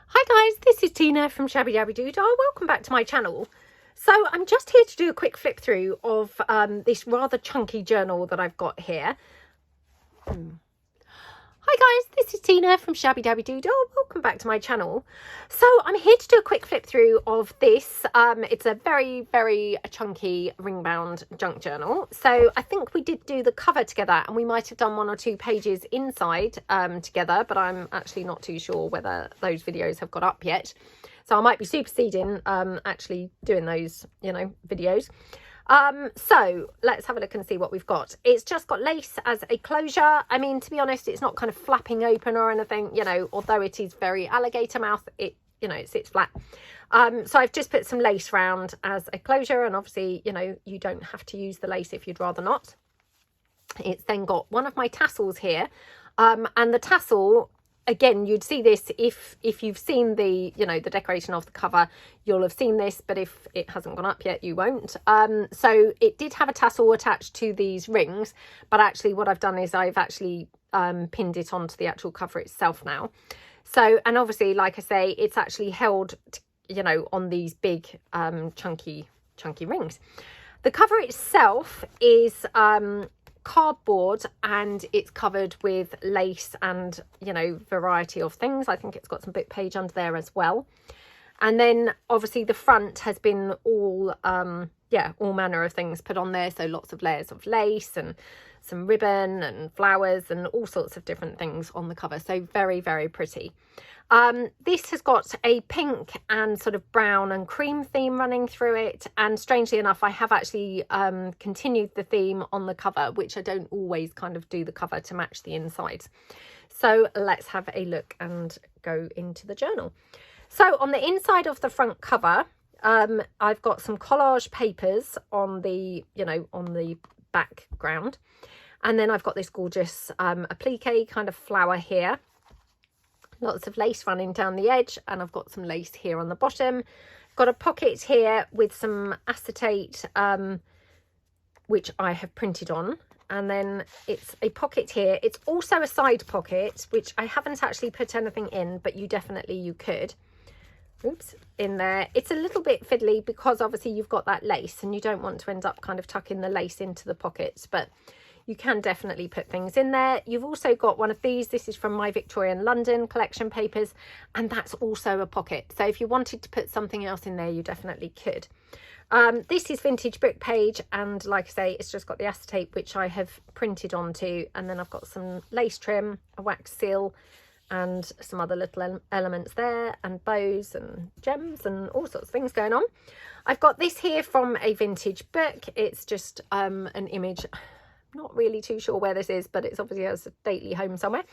Hi guys, this is Tina from Shabbydabbydoodah. Welcome back to my channel. So I'm just here to do a quick flip through of this rather chunky journal that I've got here. Hi guys, this is Tina from Shabbydabbydoodah. Welcome back to my channel. So I'm here to do a quick flip through of this. It's a very chunky ring bound junk journal. So I think we did do the cover together and we might have done 1 or 2 pages inside together, but I'm actually not too sure whether those videos have got up yet. So I might be superseding actually doing those, videos. So let's have a look and see what we've got. It's just got lace as a closure. I mean, to be honest, it's not kind of flapping open or anything, although it is very alligator mouth, it sits flat. So I've just put some lace round as a closure, and obviously, you don't have to use the lace if you'd rather not. It's then got one of my tassels here, and the tassel, again, you'd see this if you've seen the the decoration of the cover, you'll have seen this, but if it hasn't gone up yet, you won't. So it did have a tassel attached to these rings, but actually what I've done is I've actually pinned it onto the actual cover itself now. So, and obviously, like I say, it's actually held on these big chunky rings. The cover itself is cardboard, and it's covered with lace and variety of things. I think it's got some book page under there as well, and then obviously the front has been all all manner of things put on there, so lots of layers of lace and some ribbon and flowers and all sorts of different things on the cover. So very pretty. This has got a pink and sort of brown and cream theme running through it, and strangely enough I have actually continued the theme on the cover, which I don't always kind of do the cover to match the insides. So let's have a look and go into the journal. So on the inside of the front cover, I've got some collage papers on the on the background, and then I've got this gorgeous applique kind of flower here. Lots of lace running down the edge, and I've got some lace here on the bottom. Got a pocket here with some acetate which I have printed on, and then it's a pocket here. It's also a side pocket which I haven't actually put anything in, but you could. Oops, in there. It's a little bit fiddly because obviously you've got that lace and you don't want to end up kind of tucking the lace into the pockets, but you can definitely put things in there. You've also got one of these. This is from my Victorian London collection papers, and that's also a pocket. So if you wanted to put something else in there, you definitely could. This is vintage book page, and like I say, it's just got the acetate which I have printed onto, and then I've got some lace trim, a wax seal, and some other little elements there, and bows and gems and all sorts of things going on. I've got this here from a vintage book. It's just an image. Not really too sure where this is, but it's obviously a stately home somewhere.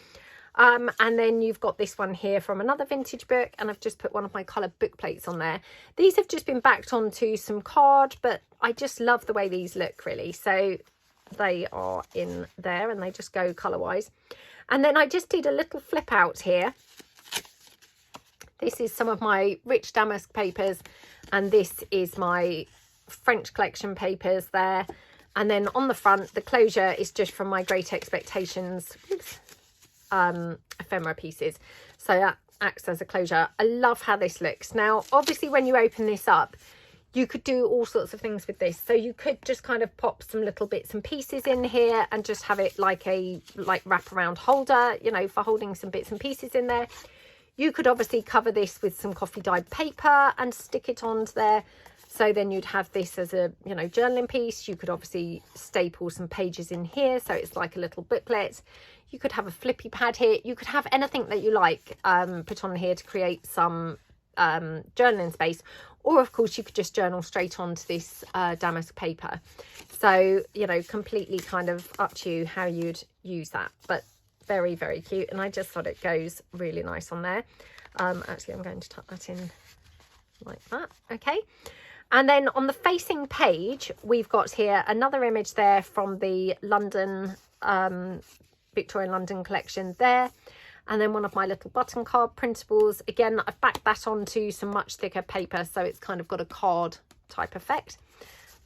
And then you've got this one here from another vintage book, and I've just put one of my coloured book plates on there. These have just been backed onto some card, but I just love the way these look, really. So they are in there, and they just go colour wise. And then I just did a little flip out here. This is some of my rich damask papers, and this is my French collection papers there. And then on the front, the closure is just from my Great Expectations ephemera pieces. So that acts as a closure. I love how this looks. Now, obviously, when you open this up, you could do all sorts of things with this. So you could just kind of pop some little bits and pieces in here and just have it like a wraparound holder, for holding some bits and pieces in there. You could obviously cover this with some coffee dyed paper and stick it onto there. So then you'd have this as a, journaling piece. You could obviously staple some pages in here, so it's like a little booklet. You could have a flippy pad here. You could have anything that you like put on here to create some journaling space. Or, of course, you could just journal straight onto this damask paper. So, completely kind of up to you how you'd use that. But very cute. And I just thought it goes really nice on there. Actually, I'm going to tuck that in like that. Okay. And then on the facing page, we've got here another image there from the London, Victorian London collection there. And then one of my little button card printables. Again, I've backed that onto some much thicker paper, so it's kind of got a card type effect.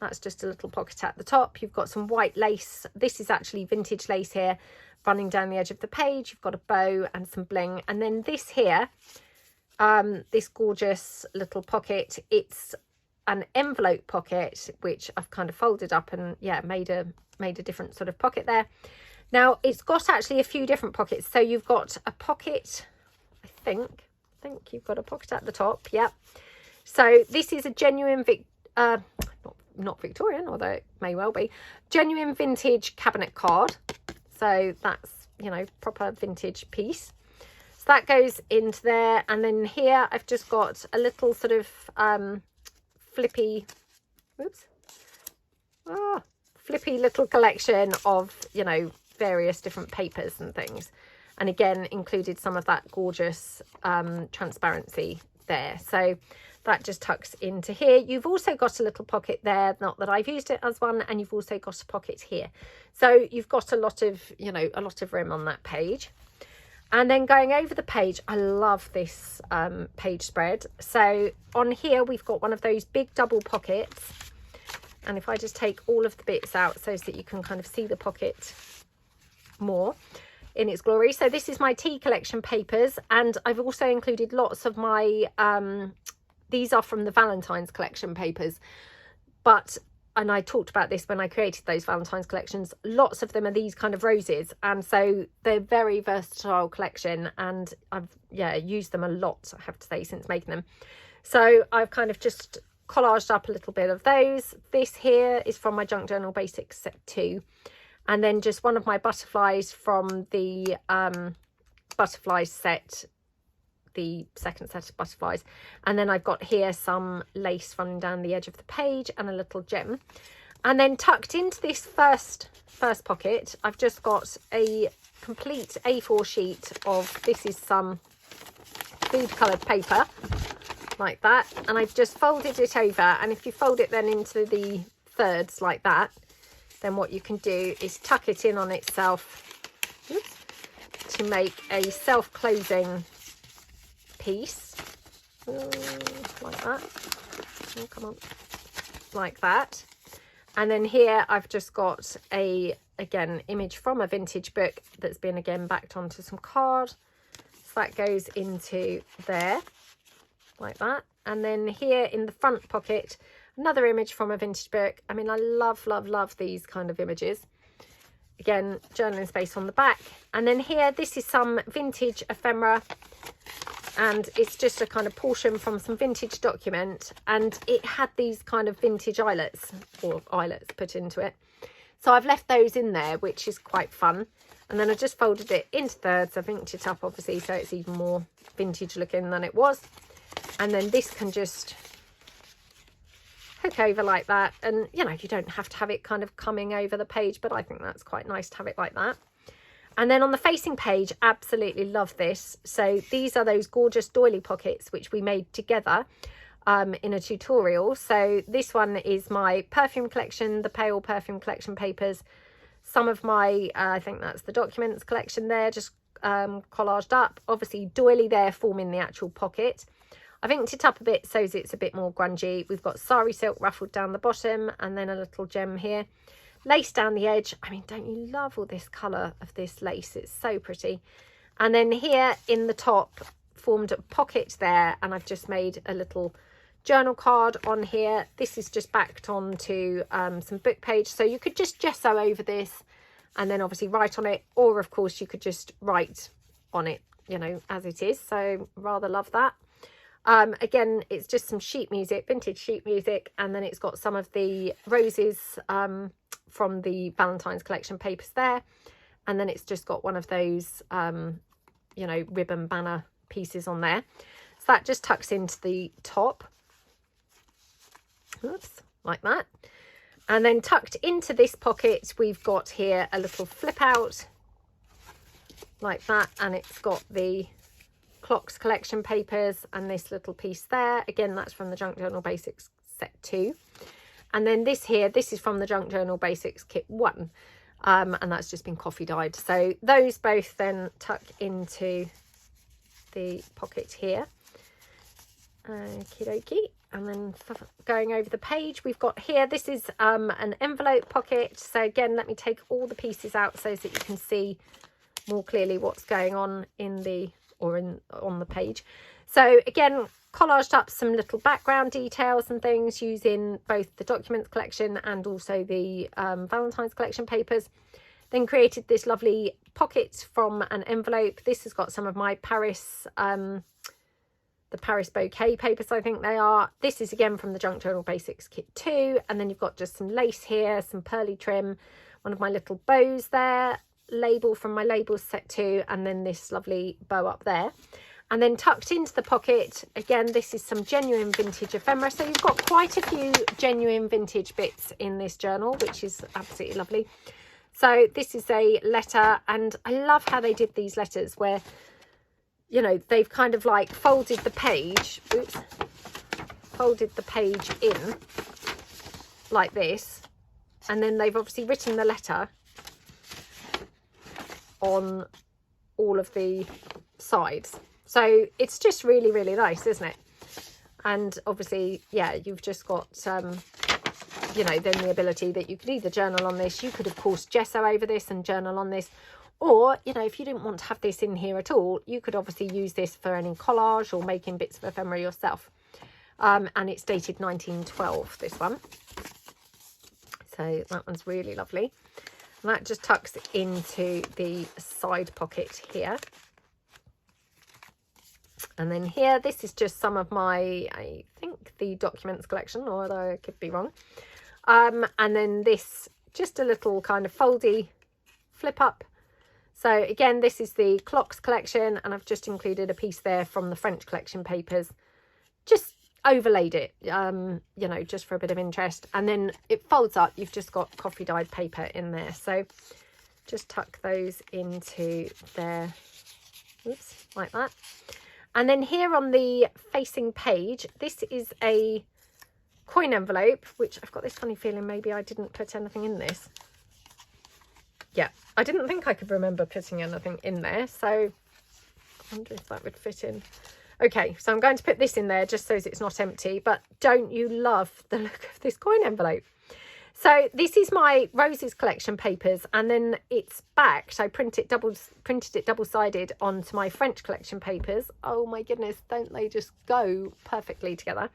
That's just a little pocket at the top. You've got some white lace. This is actually vintage lace here running down the edge of the page. You've got a bow and some bling. And then this here this gorgeous little pocket. It's an envelope pocket, which I've kind of folded up and yeah, made a different sort of pocket there. Now it's got actually a few different pockets. So you've got a pocket, I think you've got a pocket at the top. Yep. So this is a genuine not Victorian, although it may well be, genuine vintage cabinet card. So that's, you know, proper vintage piece. So that goes into there. And then here I've just got a little sort of flippy little collection of, you know, various different papers and things, and again included some of that gorgeous transparency there. So that just tucks into here. You've also got a little pocket there, not that I've used it as one, and you've also got a pocket here. So you've got a lot of, you know, a lot of room on that page. And then going over the page, I love this page spread. So on here, we've got one of those big double pockets. And if I just take all of the bits out so that you can kind of see the pocket more in its glory. So this is my tea collection papers. And I've also included lots of my, these are from the Valentine's collection papers. And I talked about this when I created those Valentine's collections. Lots of them are these kind of roses. And so they're very versatile collection. And I've, yeah, used them a lot, I have to say, since making them. So I've kind of just collaged up a little bit of those. This here is from my Junk Journal Basics set 2. And then just one of my butterflies from the butterflies set, the second set of butterflies. And then I've got here some lace running down the edge of the page and a little gem. And then tucked into this first pocket, I've just got a complete A4 sheet of, this is some food coloured paper like that, and I've just folded it over. And if you fold it then into the thirds like that, then what you can do is tuck it in on itself to make a self-closing piece like that. Oh, come on, like that. And then here I've just got a, again, image from a vintage book that's been again backed onto some card. So that goes into there like that. And then here in the front pocket, another image from a vintage book. I mean, I love these kind of images. Again, journaling space on the back. And then here, this is some vintage ephemera, and it's just a kind of portion from some vintage document, and it had these kind of vintage eyelets, or eyelets put into it. So I've left those in there, which is quite fun. And then I just folded it into thirds. I've inked it up, obviously, so it's even more vintage looking than it was. And then this can just hook over like that. And, you know, you don't have to have it kind of coming over the page, but I think that's quite nice to have it like that. And then on the facing page, absolutely love this. So these are those gorgeous doily pockets, which we made together in a tutorial. So this one is my perfume collection, the pale perfume collection papers. Some of my, I think that's the documents collection there, just collaged up. Obviously doily there forming the actual pocket. I've inked it up a bit so it's a bit more grungy. We've got sari silk ruffled down the bottom, and then a little gem here. Lace down the edge. I mean, don't you love all this colour of this lace? It's so pretty. And then here in the top, formed a pocket there, and I've just made a little journal card on here. This is just backed onto some book page, so you could just gesso over this and then obviously write on it, or of course you could just write on it, you know, as it is. So rather love that. Again, it's just some sheet music, vintage sheet music, and then it's got some of the roses from the Valentine's collection papers there, and then it's just got one of those you know, ribbon banner pieces on there. So that just tucks into the top. Oops, like that. And then tucked into this pocket, we've got here a little flip out like that, and it's got the clocks collection papers and this little piece there. Again, that's from the Junk Journal Basics set 2. And then this here, this is from the Junk Journal Basics kit 1, and that's just been coffee dyed. So those both then tuck into the pocket here. Okie dokie. And then going over the page, we've got here, this is an envelope pocket. So again, let me take all the pieces out so that you can see more clearly what's going on in the or on the page. So again, collaged up some little background details and things using both the documents collection and also the Valentine's collection papers. Then created this lovely pocket from an envelope. This has got some of my Paris, the Paris bouquet papers, I think they are. This is again from the Junk Journal Basics Kit 2. And then you've got just some lace here, some pearly trim, one of my little bows there, label from my labels set 2, and then this lovely bow up there. And then tucked into the pocket, again, this is some genuine vintage ephemera. So you've got quite a few genuine vintage bits in this journal, which is absolutely lovely. So this is a letter, and I love how they did these letters where, you know, they've kind of like folded the page, folded the page in like this, and then they've obviously written the letter on all of the sides. So it's just really, really nice, isn't it? And obviously, yeah, you've just got you know, then the ability that you could either journal on this. You could, of course, gesso over this and journal on this. Or, you know, if you didn't want to have this in here at all, you could obviously use this for any collage or making bits of ephemera yourself. And it's dated 1912, this one. So that one's really lovely. And that just tucks into the side pocket here. And then here, this is just some of my, I think, the documents collection, although I could be wrong. And then this, just a little kind of foldy flip up. So again, this is the clocks collection, and I've just included a piece there from the French collection papers. Just overlaid it, you know, just for a bit of interest. And then it folds up. You've just got coffee dyed paper in there. So just tuck those into there, oops, like that. And then here on the facing page, this is a coin envelope, which I've got this funny feeling maybe I didn't put anything in this. Yeah, I didn't think I could remember putting anything in there, so I wonder if that would fit in. Okay, so I'm going to put this in there just so it's not empty, but don't you love the look of this coin envelope? So this is my roses collection papers, and then it's backed. I printed it double-sided onto my French collection papers. Oh my goodness, don't they just go perfectly together?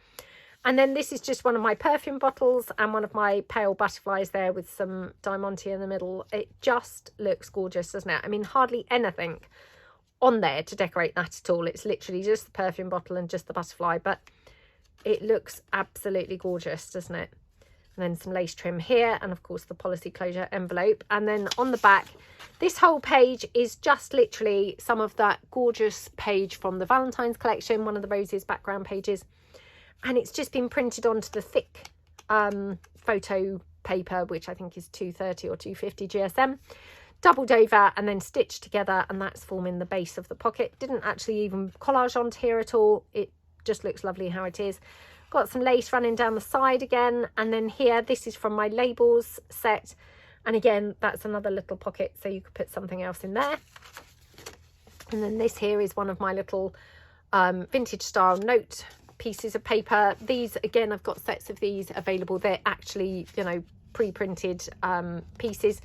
And then this is just one of my perfume bottles and one of my pale butterflies there with some Diamante in the middle. It just looks gorgeous, doesn't it? I mean, hardly anything on there to decorate that at all. It's literally just the perfume bottle and just the butterfly, but it looks absolutely gorgeous, doesn't it? And then some lace trim here, and of course the policy closure envelope. And then on the back, this whole page is just literally some of that gorgeous page from the Valentine's collection, one of the roses background pages. And it's just been printed onto the thick photo paper, which I think is 230 or 250 GSM, doubled over and then stitched together, and that's forming the base of the pocket. Didn't actually even collage onto here at all. It just looks lovely how it is. Got some lace running down the side again, and then here, this is from my labels set, and again, that's another little pocket, so you could put something else in there. And then this here is one of my little vintage style note pieces of paper. These, again, I've got sets of these available. They're actually, you know, pre-printed pieces,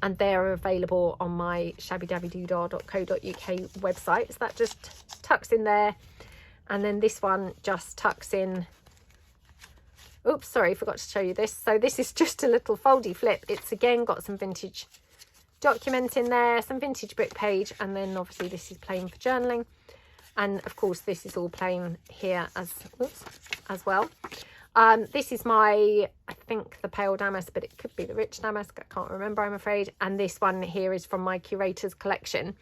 and they're available on my shabbydabbydoodah.co.uk website. So that just tucks in there, and then this one just tucks in. Oops, sorry, forgot to show you this. So this is just a little foldy flip. It's again got some vintage document in there, some vintage book page, and then obviously this is plain for journaling. And of course this is all plain here as well. This is my, I think, the pale damask, but it could be the rich damask. I can't remember, I'm afraid. And this one here is from my curator's collection,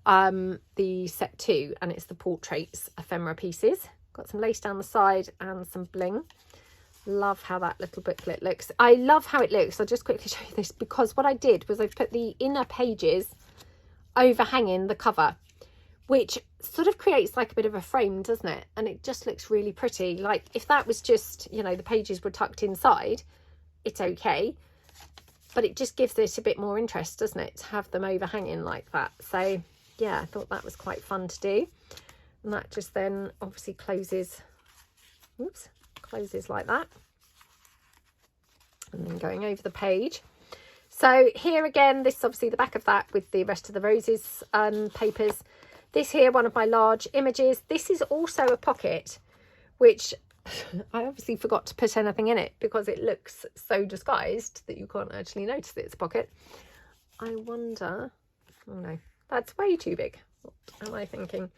the set 2, and it's the portraits ephemera pieces. Got some lace down the side and some bling. Love how that little booklet looks. I love how it looks. I'll just quickly show you this, because what I did was I put the inner pages overhanging the cover, which sort of creates like a bit of a frame, doesn't it? And it just looks really pretty. Like if that was just, you know, the pages were tucked inside, it's okay, but it just gives it a bit more interest, doesn't it, to have them overhanging like that? So yeah, I thought that was quite fun to do. And that just then obviously closes, oops, closes like that, and then going over the page. So here again, this is obviously the back of that with the rest of the roses papers. This here, one of my large images. This is also a pocket, which I obviously forgot to put anything in it because it looks so disguised that you can't actually notice that it's a pocket. I wonder, oh no, that's way too big. What am I thinking?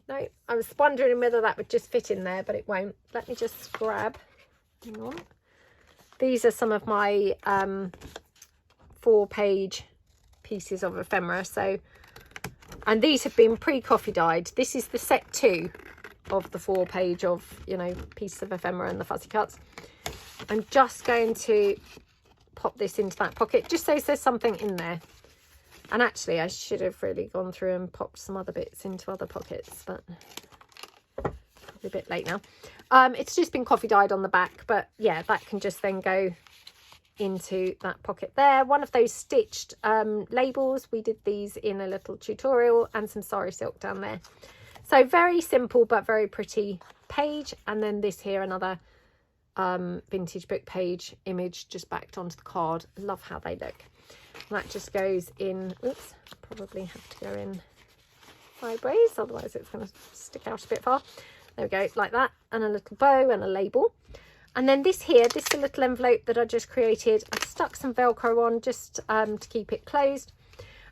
No, I was wondering whether that would just fit in there, but it won't. Let me just grab, hang on. These are some of my 4-page pieces of ephemera. So, and these have been pre-coffee dyed. This is the set 2 of the 4-page of, you know, pieces of ephemera and the fuzzy cuts. I'm just going to pop this into that pocket just so there's something in there. And actually I should have really gone through and popped some other bits into other pockets, but probably a bit late now. It's just been coffee dyed on the back, but yeah, that can just then go into that pocket there. One of those stitched labels, we did these in a little tutorial, and some sari silk down there. So very simple but very pretty page. And then this here, another vintage book page image just backed onto the card. Love how they look. And that just goes in, oops, probably have to go in sideways, otherwise it's going to stick out a bit far. There we go, like that, and a little bow and a label. And then this here, this is a little envelope that I just created. I've stuck some Velcro on just to keep it closed.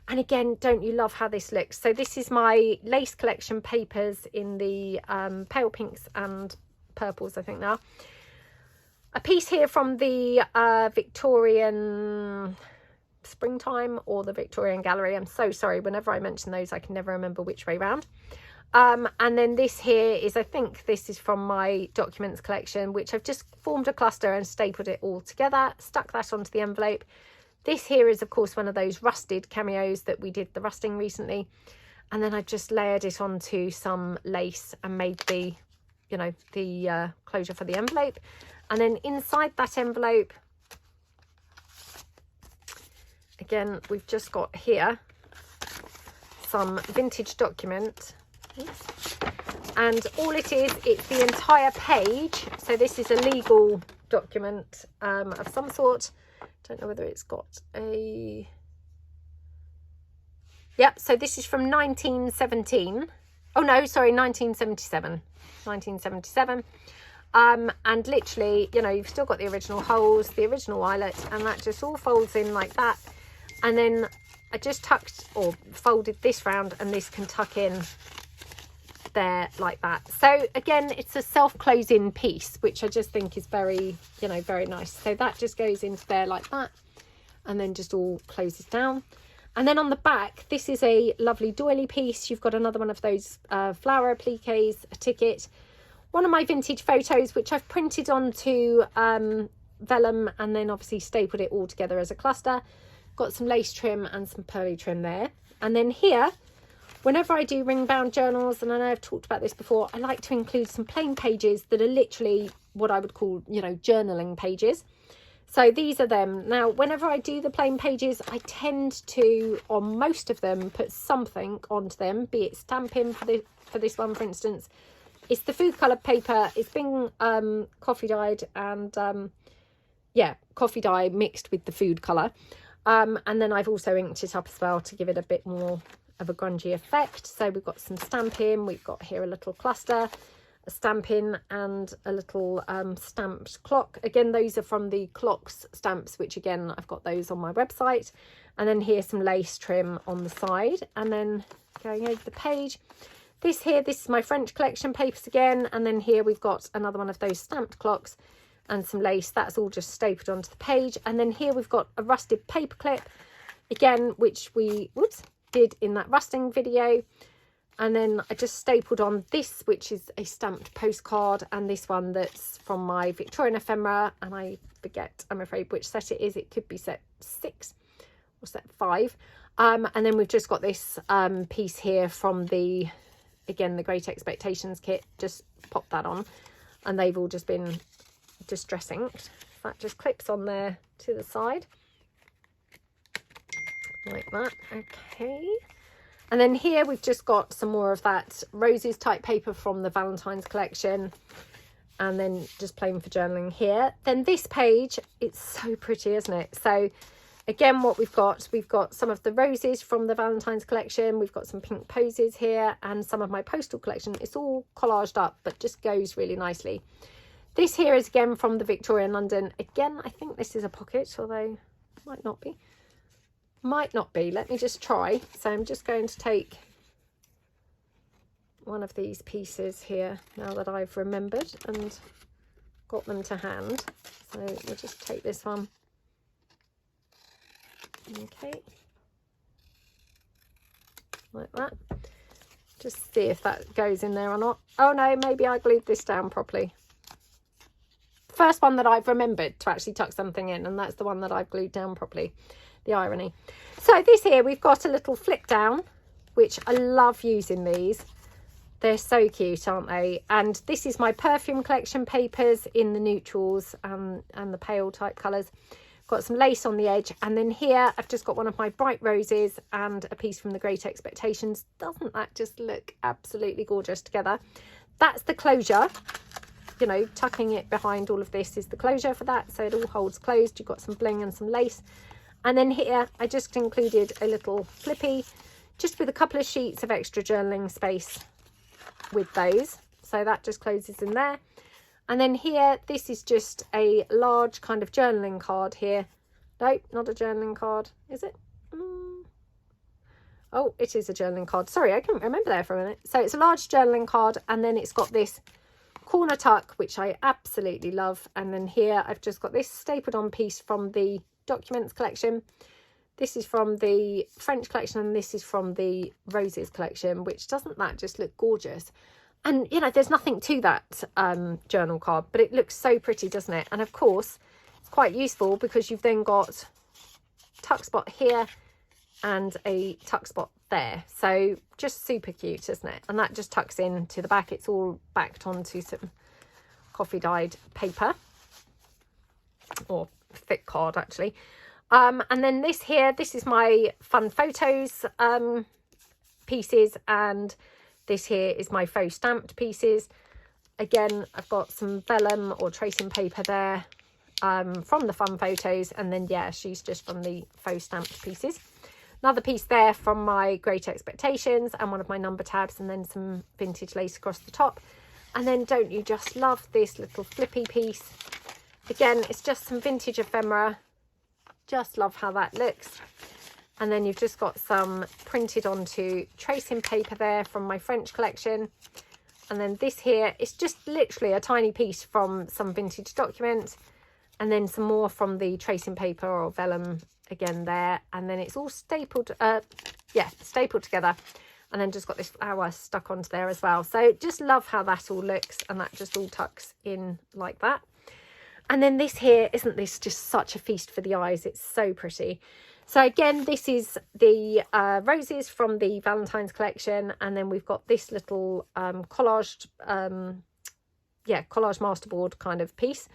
And again, don't you love how this looks? So this is my lace collection papers in the pale pinks and purples, I think now. A piece here from the Victorian Springtime or the Victorian Gallery. I'm so sorry, whenever I mention those I can never remember which way round. And then this here is, I think this is from my documents collection, which I've just formed a cluster and stapled it all together, stuck that onto the envelope. This here is of course one of those rusted cameos that we did the rusting recently, and then I've just layered it onto some lace and made the, you know, the closure for the envelope. And then inside that envelope, again, we've just got here some vintage document. Oops. And all it is, it's the entire page. So this is a legal document of some sort. Don't know whether it's got a... Yep, so this is from 1917. Oh no, sorry, 1977. 1977. And literally, you know, you've still got the original holes, the original eyelet, and that just all folds in like that. And then I just tucked or folded this round, and this can tuck in there like that. So again, it's a self-closing piece, which I just think is very, you know, very nice. So that just goes into there like that, and then just all closes down. And then on the back, this is a lovely doily piece. You've got another one of those flower appliques, a ticket, one of my vintage photos, which I've printed onto vellum and then obviously stapled it all together as a cluster. Got some lace trim and some pearly trim there. And then here, whenever I do ring bound journals, and I know I've talked about this before, I like to include some plain pages that are literally what I would call, you know, journaling pages. So these are them. Now, whenever I do the plain pages, I tend to, on most of them, put something onto them, be it stamping for this one, for instance. It's the food coloured paper. It's been coffee dyed and, yeah, coffee dye mixed with the food colour. And then I've also inked it up as well to give it a bit more of a grungy effect. So we've got some stamping. We've got here a little cluster, a stamping, and a little stamped clock. Again, those are from the clocks stamps, which again, I've got those on my website. And then here's some lace trim on the side. And then going over the page, this here, this is my French collection papers again. And then here we've got another one of those stamped clocks and some lace. That's all just stapled onto the page. And then here we've got a rusted paper clip again, which we did in that rusting video. And then I just stapled on this, which is a stamped postcard, and this one that's from my Victorian ephemera, and I forget, I'm afraid, which set it is. It could be set 6 or set 5. And then we've just got this piece here from the, again, the Great Expectations kit. Just pop that on, and they've all just been distress inked. That just clips on there to the side like that. Okay. And then here we've just got some more of that roses type paper from the Valentine's collection, and then just plain for journaling here. Then this page, it's so pretty, isn't it? So Again, what we've got some of the roses from the Valentine's collection. We've got some pink posies here and some of my postal collection. It's all collaged up, but just goes really nicely. This here is again from the Victoria in London. Again, I think this is a pocket, although might not be. Might not be. Let me just try. So I'm just going to take one of these pieces here now that I've remembered and got them to hand. So we'll just take this one. Okay, like that. Just see if that goes in there or not. Oh no, maybe I glued this down properly. First one that I've remembered to actually tuck something in, and that's the one that I've glued down properly. The irony. So this here, we've got a little flip down, which I love using these. They're so cute, aren't they? And this is my perfume collection papers in the neutrals and the pale type colours. Got some lace on the edge, and then here I've just got one of my bright roses and a piece from the Great Expectations. Doesn't that just look absolutely gorgeous together? That's the closure, you know, tucking it behind all of this is the closure for that, so it all holds closed. You've got some bling and some lace. And then here I just included a little flippy, just with a couple of sheets of extra journaling space with those, so that just closes in there. And then here, this is just a large kind of journaling card here. Nope, not a journaling card, is it? Oh, it is a journaling card. Sorry, I couldn't remember there for a minute. So it's a large journaling card, and then it's got this corner tuck, which I absolutely love. And then here, I've just got this stapled on piece from the Documents collection. This is from the French collection, and this is from the Roses collection, which doesn't that just look gorgeous? And, you know, there's nothing to that journal card, but it looks so pretty, doesn't it? And, of course, it's quite useful because you've then got tuck spot here and a tuck spot there. So just super cute, isn't it? And that just tucks in to the back. It's all backed onto some coffee dyed paper, or thick card, actually. And then this here, this is my fun photos pieces, and this here is my faux stamped pieces. Again, I've got some vellum or tracing paper there from the fun photos, and then yeah, she's just from the faux stamped pieces. Another piece there from my Great Expectations and one of my number tabs, and then some vintage lace across the top. And then don't you just love this little flippy piece? Again, it's just some vintage ephemera. Just love how that looks. And then you've just got some printed onto tracing paper there from my French collection. And then this here is just literally a tiny piece from some vintage documents. And then some more from the tracing paper or vellum again there. And then it's all stapled, stapled together. And then just got this flower stuck onto there as well. So just love how that all looks. And that just all tucks in like that. And then this here, isn't this just such a feast for the eyes? It's so pretty. So again, this is the roses from the Valentine's collection, and then we've got this little collaged masterboard kind of piece.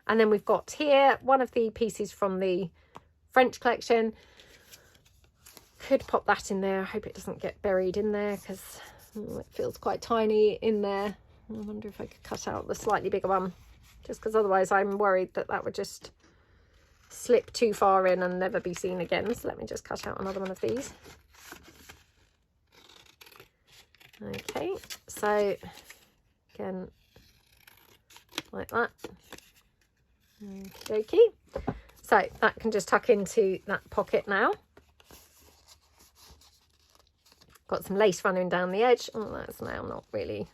And then we've got here one of the pieces from the French collection. Could pop that in there. I hope it doesn't get buried in there because it feels quite tiny in there. I wonder if I could cut out the slightly bigger one, just because otherwise I'm worried that that would just slip too far in and never be seen again. So let me just cut out another one of these. Okay, so again, like that. Okie dokie. So that can just tuck into that pocket now. Got some lace running down the edge. Oh, that's now not really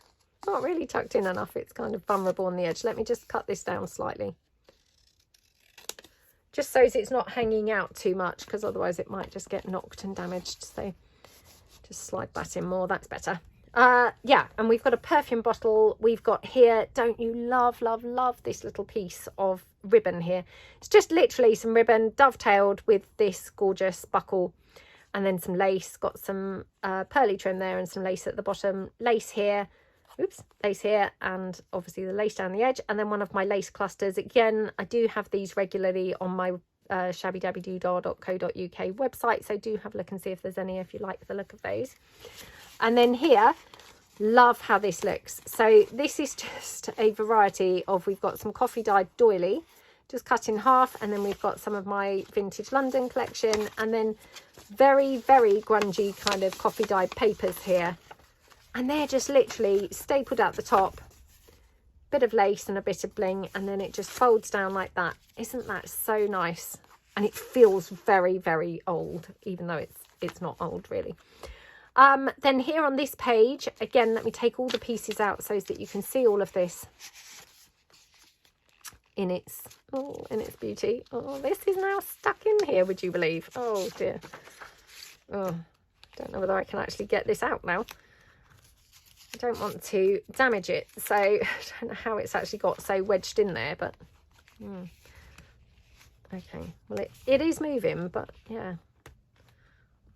tucked in enough. It's kind of vulnerable on the edge. Let me just cut this down slightly, just so it's not hanging out too much, because otherwise it might just get knocked and damaged. So just slide that in more, that's better. Yeah, and we've got a perfume bottle. We've got here, don't you love this little piece of ribbon here? It's just literally some ribbon dovetailed with this gorgeous buckle, and then some lace. Got some pearly trim there and some lace at the bottom. Lace here, lace here, and obviously the lace down the edge, and then one of my lace clusters. Again, I do have these regularly on my shabbydabbydoodah.co.uk website, so do have a look and see if there's any if you like the look of those. And then here, love how this looks. So this is just a variety of, we've got some coffee dyed doily just cut in half. And then we've got some of my vintage London collection, and then very, very grungy kind of coffee dyed papers here. And they're just literally stapled at the top, bit of lace and a bit of bling, and then it just folds down like that. Isn't that so nice? And it feels very, very old, even though it's not old really. Then here on this page, again, let me take all the pieces out so that you can see all of this in its beauty. Oh, this is now stuck in here, would you believe? Oh dear. Oh, don't know whether I can actually get this out now. I don't want to damage it, so I don't know how it's actually got so wedged in there, but okay, well it is moving, but yeah.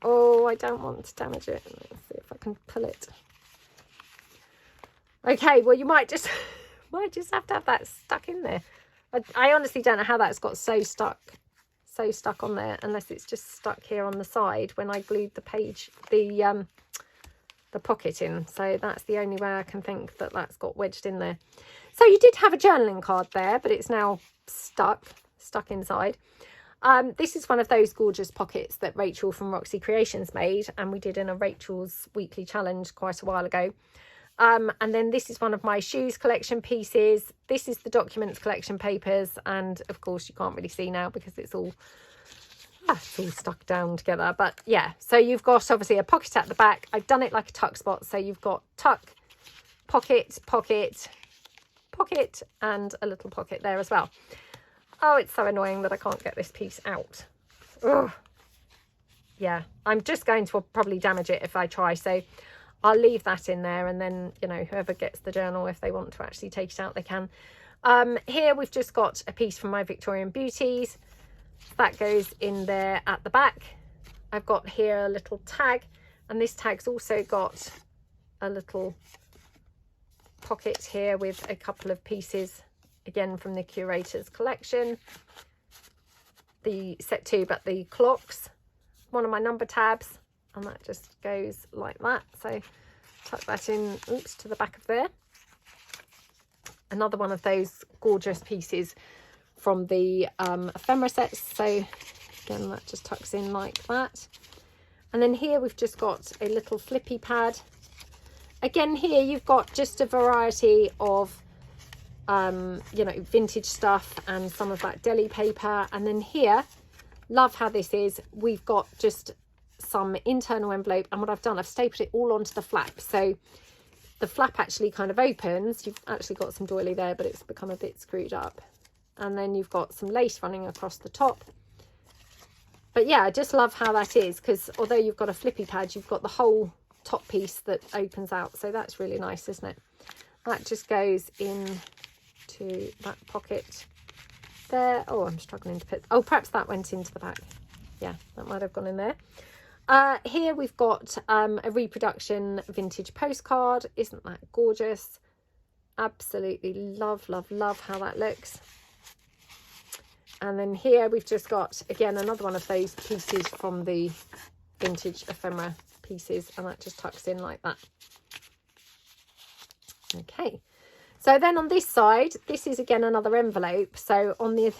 Oh, I don't want to damage it. Let's see if I can pull it. Okay, well you might just have to have that stuck in there. I honestly don't know how that's got so stuck on there, unless it's just stuck here on the side when I glued the page, the pocket in. So that's the only way I can think that that's got wedged in there. So you did have a journaling card there, but it's now stuck inside. This is one of those gorgeous pockets that Rachel from Roxy Creations made, and we did in a Rachel's weekly challenge quite a while ago. And then this is one of my shoes collection pieces. This is the documents collection papers, and of course you can't really see now because it's all stuck down together. But yeah, so you've got obviously a pocket at the back. I've done it like a tuck spot, so you've got tuck, pocket, pocket, pocket, and a little pocket there as well. Oh, it's so annoying that I can't get this piece out. Ugh. Yeah, I'm just going to probably damage it if I try, so I'll leave that in there, and then, you know, whoever gets the journal, if they want to actually take it out, they can. Here we've just got a piece from my Victorian Beauties. That goes in there at the back. I've got here a little tag, and this tag's also got a little pocket here with a couple of pieces, again from the Curator's collection. The set 2, but the clocks, one of my number tabs, and that just goes like that. So tuck that in, oops, to the back of there. Another one of those gorgeous pieces from the ephemera sets. So again, that just tucks in like that. And then here we've just got a little flippy pad. Again, here you've got just a variety of you know, vintage stuff and some of that deli paper. And then here, love how this is, we've got just some internal envelope, and what I've done, I've stapled it all onto the flap, so the flap actually kind of opens. You've actually got some doily there, but it's become a bit screwed up, and then you've got some lace running across the top. But yeah, I just love how that is, because although you've got a flippy pad, you've got the whole top piece that opens out, so that's really nice, isn't it? That just goes in to that pocket there. Oh, I'm struggling to put, oh, perhaps that went into the back. Yeah, that might have gone in there. Here we've got a reproduction vintage postcard. Isn't that gorgeous? Absolutely love, love, love how that looks. And then here we've just got, again, another one of those pieces from the vintage ephemera pieces, and that just tucks in like that. Okay, so then on this side, this is again another envelope. So on the,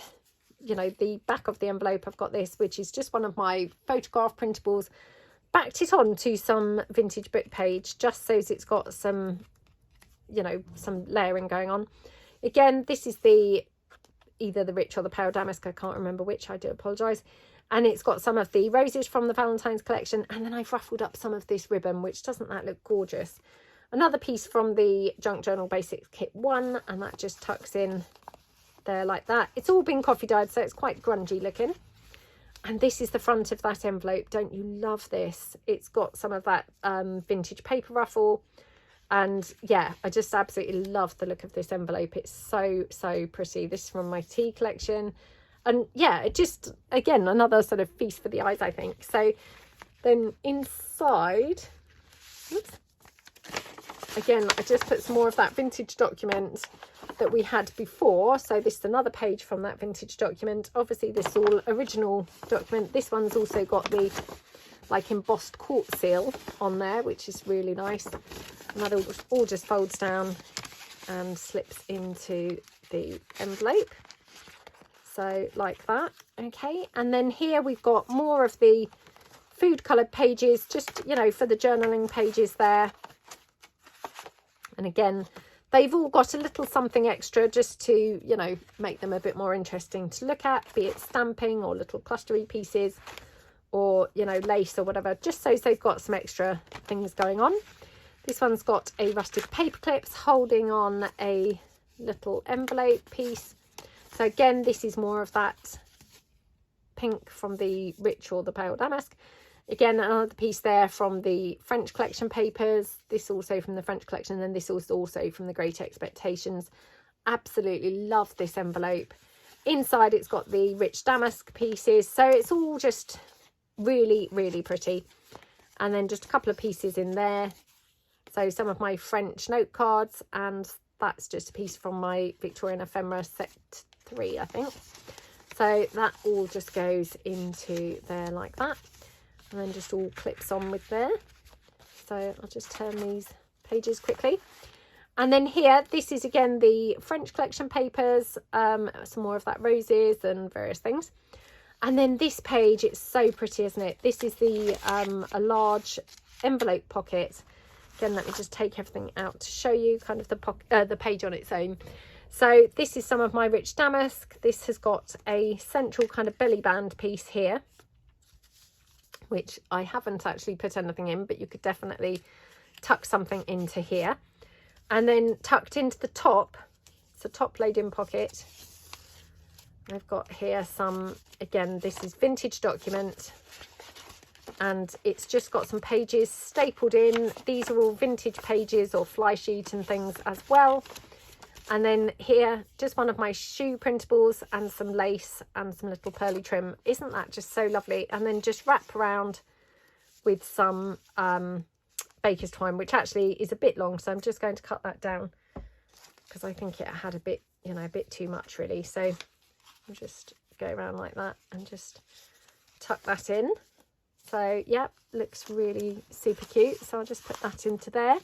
you know, the back of the envelope, I've got this, which is just one of my photograph printables. Backed it on to some vintage book page, just so it's got some, you know, some layering going on. Again, this is the either the rich or the pale damask, I can't remember which, I do apologise. And it's got some of the roses from the Valentine's collection, and then I've ruffled up some of this ribbon, which doesn't that look gorgeous? Another piece from the Junk Journal Basics Kit 1, and that just tucks in there like that. It's all been coffee dyed, so it's quite grungy looking. And this is the front of that envelope. Don't you love this? It's got some of that vintage paper ruffle, and yeah, I just absolutely love the look of this envelope. It's so, so pretty. This is from my tea collection, and yeah, it just, again, another sort of feast for the eyes, I think. So then inside, oops, again, I just put some more of that vintage document that we had before. So this is another page from that vintage document. Obviously this is all original document. This one's also got the like embossed court seal on there, which is really nice, and that all just folds down and slips into the envelope. So like that. Okay, and then here we've got more of the food coloured pages, just, you know, for the journaling pages there. And again, they've all got a little something extra just to, you know, make them a bit more interesting to look at, be it stamping or little clustery pieces or, you know, lace or whatever, just so they've got some extra things going on. This one's got a rusted paper clips holding on a little envelope piece. So again, this is more of that pink from the Rich or the Pale Damask. Again, another piece there from the French collection papers. This also from the French collection, and this is also from the Great Expectations. Absolutely love this envelope. Inside it's got the Rich Damask pieces, so it's all just really, really pretty. And then just a couple of pieces in there. So some of my French note cards, and that's just a piece from my Victorian Ephemera set 3, I think. So that all just goes into there like that. And then just all clips on with there. So I'll just turn these pages quickly. And then here, this is again the French collection papers, some more of that roses and various things. And then this page, it's so pretty, isn't it? This is the a large envelope pocket. Again, let me just take everything out to show you kind of the page on its own. So this is some of my Rich Damask. This has got a central kind of belly band piece here, which I haven't actually put anything in, but you could definitely tuck something into here. And then tucked into the top, it's a top laid in pocket. I've got here some, again, this is vintage document, and it's just got some pages stapled in. These are all vintage pages or fly sheet and things as well. And then here, just one of my shoe printables and some lace and some little pearly trim. Isn't that just so lovely? And then just wrap around with some baker's twine, which actually is a bit long. So I'm just going to cut that down because I think it had a bit, you know, a bit too much really. So I'll just go around like that and just tuck that in. So yeah, looks really super cute. So I'll just put that into there.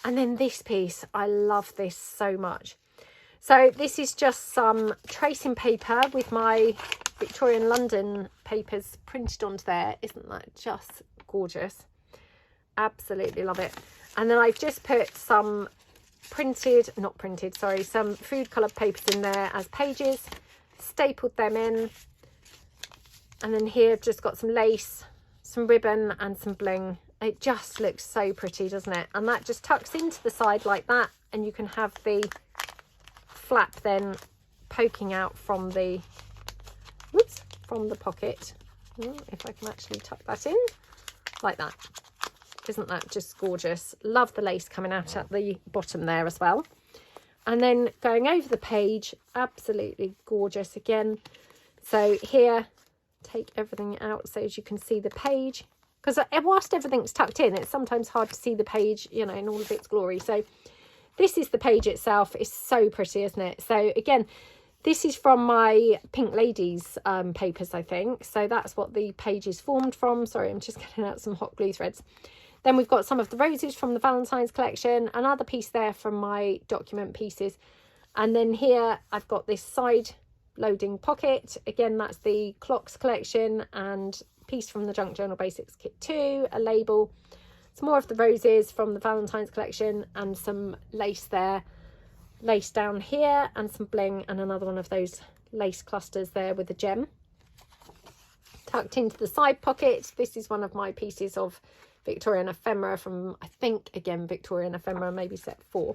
And then this piece, I love this so much. So this is just some tracing paper with my Victorian London papers printed onto there. Isn't that just gorgeous? Absolutely love it. And then I've just put some some food coloured papers in there as pages, stapled them in. And then here I've just got some lace, some ribbon and some bling. It just looks so pretty, doesn't it? And that just tucks into the side like that, and you can have the flap then poking out from the pocket. If I can actually tuck that in like that. Isn't that just gorgeous? Love the lace coming out at the bottom there as well. And then going over the page, absolutely gorgeous again. So here, take everything out so as you can see the page. Because whilst everything's tucked in, it's sometimes hard to see the page, you know, in all of its glory. So this is the page itself. It's so pretty, isn't it? So again, this is from my Pink Ladies papers, I think. So that's what the page is formed from. Sorry, I'm just getting out some hot glue threads. Then we've got some of the roses from the Valentine's collection. Another piece there from my document pieces. And then here I've got this side loading pocket. Again, that's the clocks collection and piece from the Junk Journal Basics Kit 2, a label, some more of the roses from the Valentine's collection and some lace there, lace down here and some bling and another one of those lace clusters there with a gem. Tucked into the side pocket, this is one of my pieces of Victorian Ephemera from, I think, again, Victorian Ephemera, maybe set 4.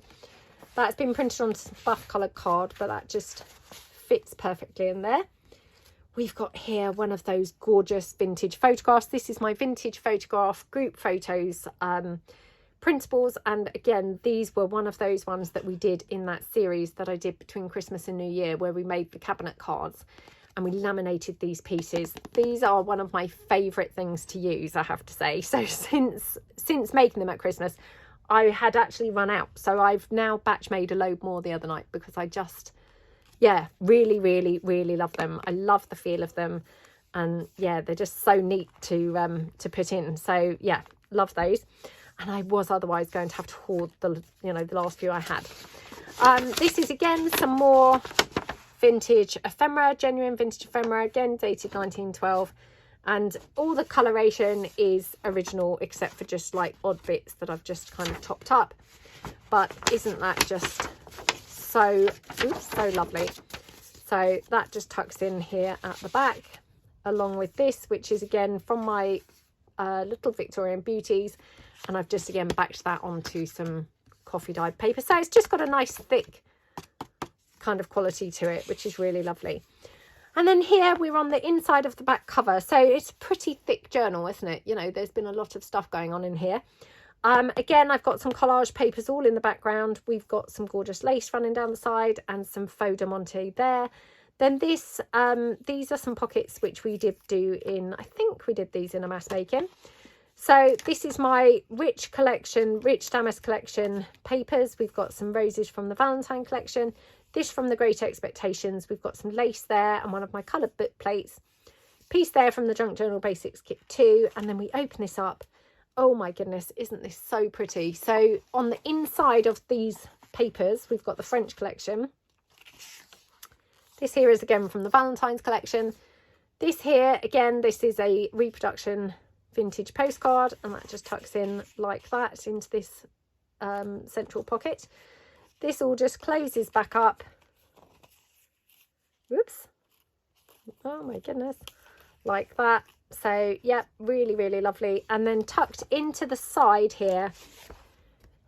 That's been printed on buff coloured card, but that just fits perfectly in there. We've got here one of those gorgeous vintage photographs. This is my vintage photograph group photos printables. And again, these were one of those ones that we did in that series that I did between Christmas and New Year, where we made the cabinet cards and we laminated these pieces. These are one of my favourite things to use, I have to say. So since making them at Christmas, I had actually run out. So I've now batch made a load more the other night because I just... yeah, really, really, really love them. I love the feel of them. And yeah, they're just so neat to put in. So yeah, love those. And I was otherwise going to have to hoard the last few I had. This is again some more vintage ephemera, genuine vintage ephemera, again dated 1912, and all the coloration is original except for just like odd bits that I've just kind of topped up. But isn't that just so, oops, so lovely? So that just tucks in here at the back, along with this, which is again from my little Victorian Beauties, and I've just again backed that onto some coffee dyed paper, so it's just got a nice thick kind of quality to it, which is really lovely. And then here we're on the inside of the back cover, so it's a pretty thick journal, isn't it? You know, there's been a lot of stuff going on in here. Again, I've got some collage papers all in the background. We've got some gorgeous lace running down the side and some faux Diamante there. Then this, these are some pockets which we did do in, I think we did these in a mass making. So this is my rich collection, rich damask collection papers. We've got some roses from the Valentine collection. This from the Great Expectations. We've got some lace there and one of my coloured book plates. Piece there from the Junk Journal Basics Kit 2. And then we open this up. Oh my goodness, isn't this so pretty? So on the inside of these papers, we've got the French collection. This here is again from the Valentine's collection. This here, again, this is a reproduction vintage postcard, and that just tucks in like that into this central pocket. This all just closes back up. Whoops. Oh my goodness. Like that. So yeah, really, really lovely. And then tucked into the side here,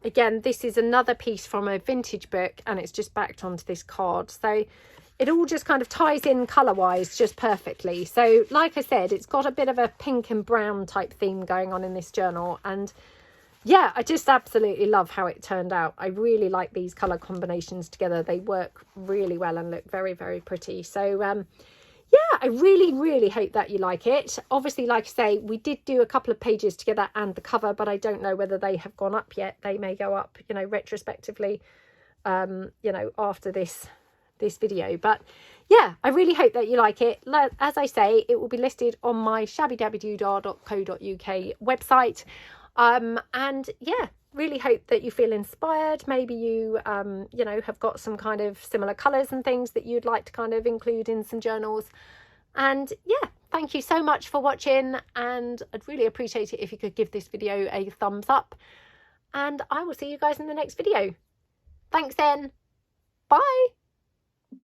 again, this is another piece from a vintage book, and it's just backed onto this card. So it all just kind of ties in colour wise just perfectly. So like I said, it's got a bit of a pink and brown type theme going on in this journal, and yeah, I just absolutely love how it turned out. I really like these colour combinations together. They work really well and look very, very pretty. So yeah, I really, really hope that you like it. Obviously, like I say, we did do a couple of pages together and the cover, but I don't know whether they have gone up yet. They may go up, you know, retrospectively, you know, after this video. But yeah, I really hope that you like it. As I say, it will be listed on my shabbydabbydoodah.co.uk website. And yeah, really hope that you feel inspired. Maybe you you know, have got some kind of similar colours and things that you'd like to kind of include in some journals. And yeah, thank you so much for watching, and I'd really appreciate it if you could give this video a thumbs up, and I will see you guys in the next video. Thanks then. Bye.